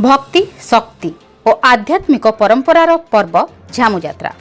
भक्ति शक्ति और आध्यात्मिक परंपरार पर्व झामु यात्रा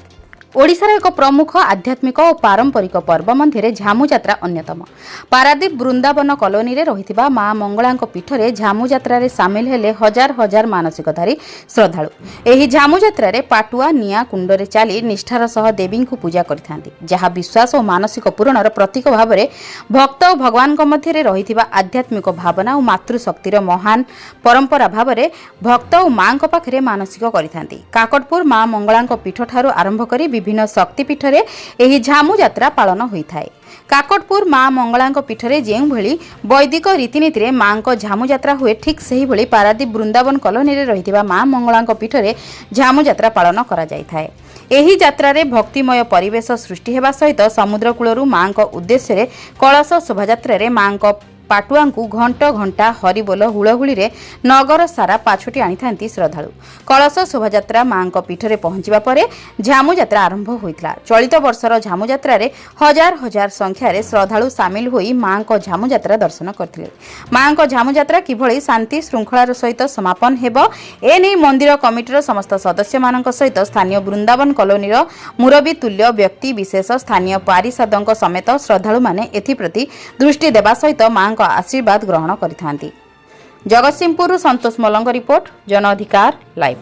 ओडिशार एक प्रमुख आध्यात्मिक और पारंपरिक पर्व मध्य झामु यात्रा अन्यतम। पारादीप वृंदावन कॉलोनी रे रहिथिबा मां मंगलांक पीठरे झामु यात्रा रे सामिल हेले हजार हजार मानसिकधारी श्रद्धालु। एही झामु यात्रा रे पाटुआ निया कुंडरे चाली निष्ठार सह देवी को पूजा करिथांती, जहा विश्वास और मानसिक पूरणर प्रतीक भाव में भक्त और भगवान मध्य रहिथिबा आध्यात्मिक भावना और मातृशक्तिर महान परंपरा भाव में भक्त और मां पाखरे मानसिक करिथांती। काकटपुर मां मंगलांक पीठ ठारू आरंभ करी विभिन्न शक्तिपीठरे एही झामु यात्रा पालन होइथाय। काकटपुर मां मंगलांक पीठरे जेउ भली वैदिक रीतिनीति रे मांक झामु यात्रा हुए, ठीक सही भली पारादीप वृंदावन कॉलोनी रे रहिथिबा मां मंगलांक पीठरे झामु यात्रा पालन करा जायथाय। एही यात्रा रे भक्तिमय परिवेश सृष्टि हेबा सहित समुद्र कूलरू मांक उद्देश्य रे कलश शोभायात्रा रे मांक पाटुआ घंट घंटा हरिबोल हुलहुली रे नगर सारा पाछोटी आनी श्रद्धालु। कलश शोभायात्रा मां पीठरे पहुंचवा परे झामु यात्रा आरंभ होइतला। चलित वर्षर झामु यात्रा रे हजार हजार संख्यार श्रद्धालु सामिल होई मां झामु यात्रा दर्शन करथिले। मां झामु यात्रा किभली शांति श्रृंखलार सहित समापन हेबो एने मंदिर कमिटीर समस्त सदस्य मानक सहित स्थानीय वृंदावन कॉलोनीर मुरबी तुल्य व्यक्ति विशेष स्थानीय पारिषदों समेत श्रद्धालु माने एथिप्रति दृष्टि देवा सहित मां आशीर्वाद ग्रहण करिथांती। जगतसिंहपुर संतोष मलंग रिपोर्ट, जन अधिकार लाइव।